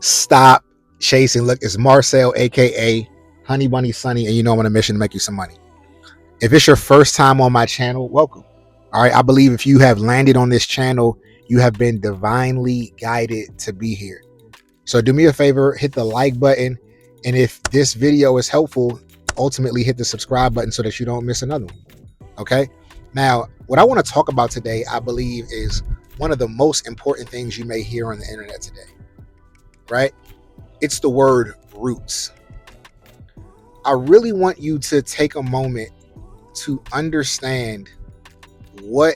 Stop chasing. Look, it's Marcel, aka Honey Bunny Sunny, and you know I'm on a mission to make you some money. If it's your first time on my channel, welcome. All right, I believe if you have landed on this channel, you have been divinely guided to be here. So do me a favor, hit the like button, and if this video is helpful, ultimately hit the subscribe button so that you don't miss another one. Okay? Now, what I want to talk about today, I believe, is one of the most important things you may hear on the internet today. Right? It's the word roots. I really want you to take a moment to understand what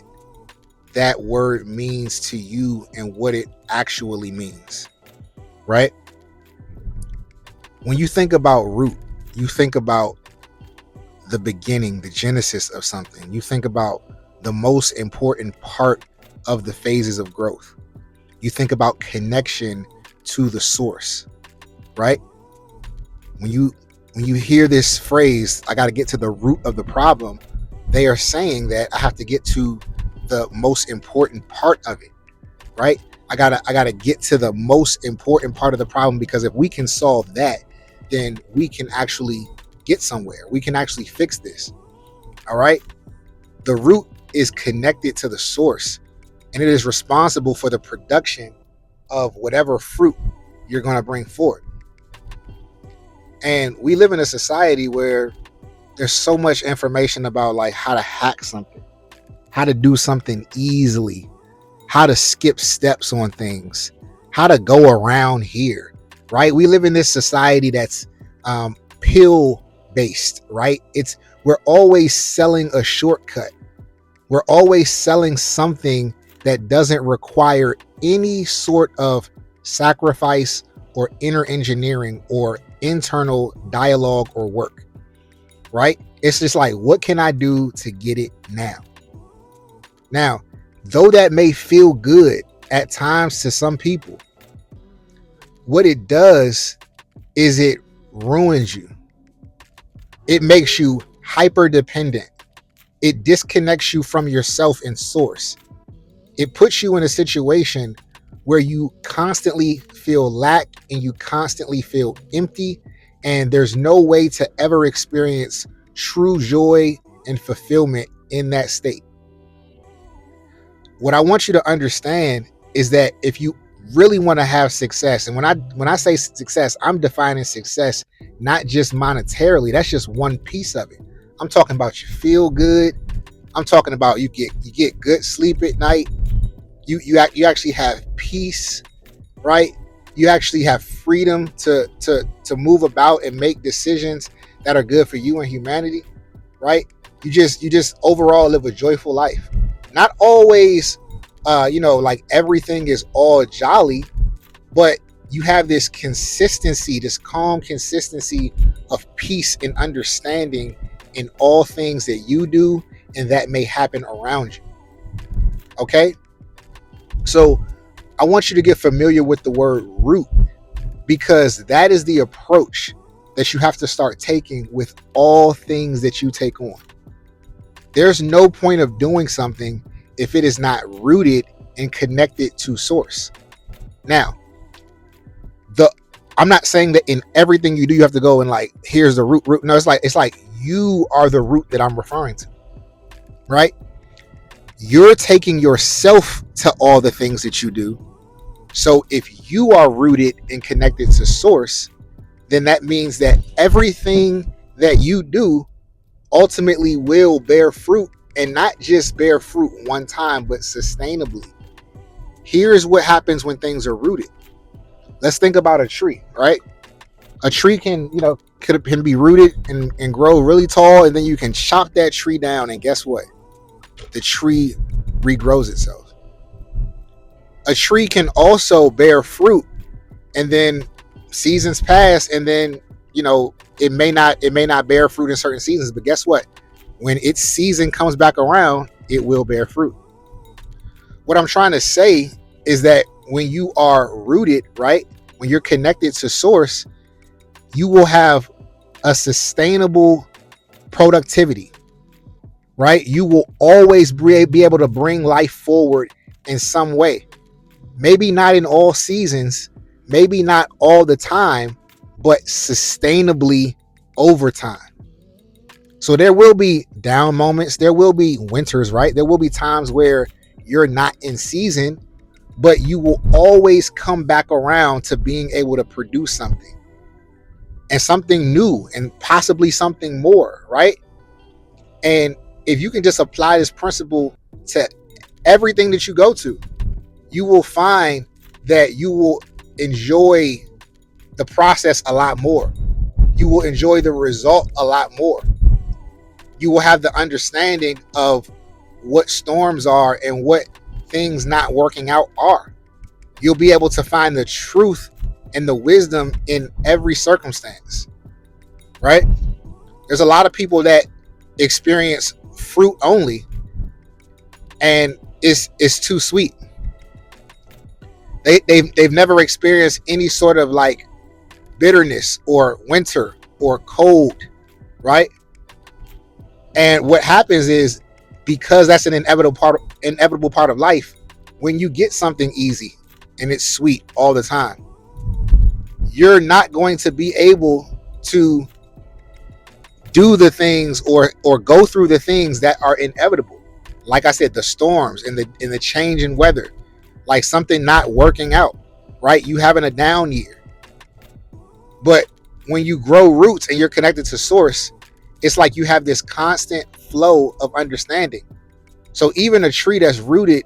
that word means to you and what it actually means, right? When you think about root, you think about the beginning, the genesis of something. You think about the most important part of the phases of growth. You think about connection to the source, right? When you hear this phrase, I got to get to the root of the problem, they are saying that I have to get to the most important part of it, right? I gotta get to the most important part of the problem, because if we can solve that, then we can actually get somewhere. We can actually fix this. All right. The root is connected to the source, and it is responsible for the production of whatever fruit you're going to bring forth. And we live in a society where there's so much information about like how to hack something, how to do something easily, how to skip steps on things, how to go around here, right? We live in this society that's pill based, right? We're always selling a shortcut. We're always selling something that doesn't require any sort of sacrifice or inner engineering or internal dialogue or work, right? It's just like, what can I do to get it now? Now, though that may feel good at times to some people, what it does is it ruins you. It makes you hyper dependent. It disconnects you from yourself and source. It puts you in a situation where you constantly feel lack and you constantly feel empty, and there's no way to ever experience true joy and fulfillment in that state. What I want you to understand is that if you really want to have success, and when I say success, I'm defining success not just monetarily. That's just one piece of it. I'm talking about you feel good. I'm talking about you get good sleep at night. You actually have peace, right? You actually have freedom to move about and make decisions that are good for you and humanity, right? You just overall live a joyful life. Not always, like everything is all jolly, but you have this consistency, this calm consistency of peace and understanding in all things that you do and that may happen around you. Okay? So I want you to get familiar with the word root, because that is the approach that you have to start taking with all things that you take on. There's no point of doing something if it is not rooted and connected to source. Now, I'm not saying that in everything you do, you have to go and like, here's the root. No, it's like you are the root that I'm referring to, right? You're taking yourself to all the things that you do. So if you are rooted and connected to source, then that means that everything that you do ultimately will bear fruit, and not just bear fruit one time, but sustainably. Here's what happens when things are rooted. Let's think about a tree, right? A tree can be rooted and grow really tall, and then you can chop that tree down, and guess what? The tree regrows itself. A tree can also bear fruit, and then seasons pass, and then it may not bear fruit in certain seasons, but guess what? When its season comes back around, it will bear fruit. What I'm trying to say is that when you are rooted, right, when you're connected to source, you will have a sustainable productivity, right? You will always be able to bring life forward in some way. Maybe not in all seasons, maybe not all the time, but sustainably over time. So there will be down moments, there will be winters, right? There will be times where you're not in season, but you will always come back around to being able to produce something, and something new, and possibly something more, right? And if you can just apply this principle to everything that you go to, you will find that you will enjoy the process a lot more. You will enjoy the result a lot more. You will have the understanding of what storms are and what things not working out are. You'll be able to find the truth and the wisdom in every circumstance, right? There's a lot of people that experience fruit only, and it's too sweet. They've never experienced any sort of like bitterness or winter or cold, right? And what happens is, because that's an inevitable part of life, when you get something easy and it's sweet all the time, you're not going to be able to do the things or go through the things that are inevitable. Like I said, the storms and the change in weather, like something not working out, right? You having a down year. But when you grow roots and you're connected to source, it's like you have this constant flow of understanding. So even a tree that's rooted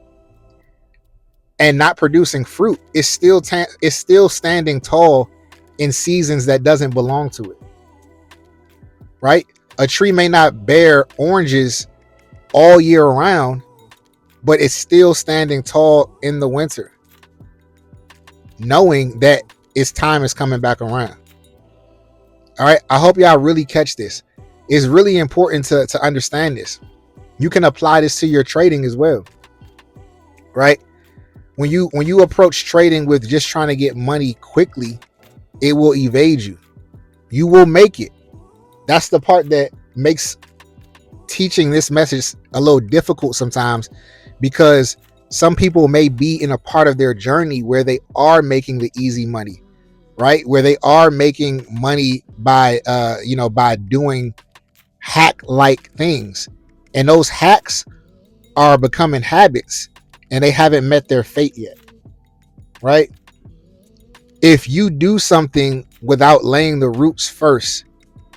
and not producing fruit is still standing tall in seasons that doesn't belong to it, right? A tree may not bear oranges all year round, but it's still standing tall in the winter, knowing that its time is coming back around. All right, I hope y'all really catch this. It's really important to understand this. You can apply this to your trading as well, right? When you approach trading with just trying to get money quickly, it will evade you. You will make it. That's the part that makes teaching this message a little difficult sometimes, because some people may be in a part of their journey where they are making the easy money, right? Where they are making money by by doing hack-like things, and those hacks are becoming habits, and they haven't met their fate yet, right? If you do something without laying the roots first,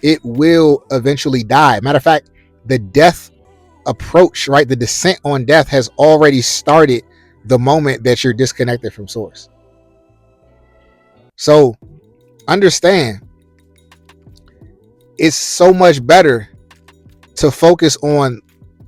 it will eventually die. Matter of fact, the death approach, right? The descent on death has already started the moment that you're disconnected from source. So understand, it's so much better to focus on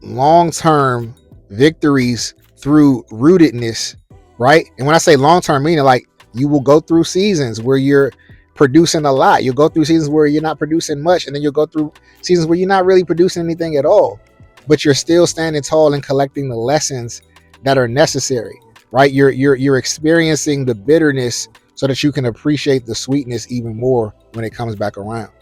long-term victories through rootedness, right? And when I say long-term, meaning like you will go through seasons where you're producing a lot. You'll go through seasons where you're not producing much, and then you'll go through seasons where you're not really producing anything at all, but you're still standing tall and collecting the lessons that are necessary, right? You're experiencing the bitterness so that you can appreciate the sweetness even more when it comes back around,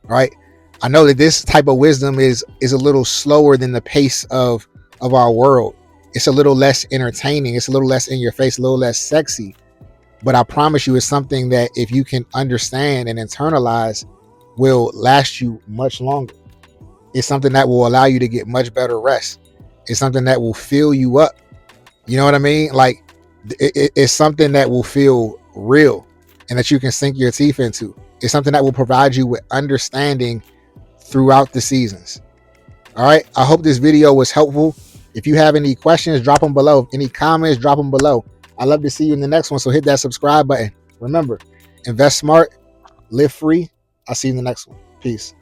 right? I know that this type of wisdom is a little slower than the pace of our world. It's a little less entertaining. It's a little less in your face, a little less sexy. But I promise you, it's something that if you can understand and internalize, will last you much longer. It's something that will allow you to get much better rest. It's something that will fill you up. You know what I mean? Like it's something that will feel real and that you can sink your teeth into. It's something that will provide you with understanding throughout the seasons. All right. I hope this video was helpful. If you have any questions, drop them below. Any comments, drop them below. I'd love to see you in the next one. So hit that subscribe button. Remember, invest smart, live free. I'll see you in the next one. Peace.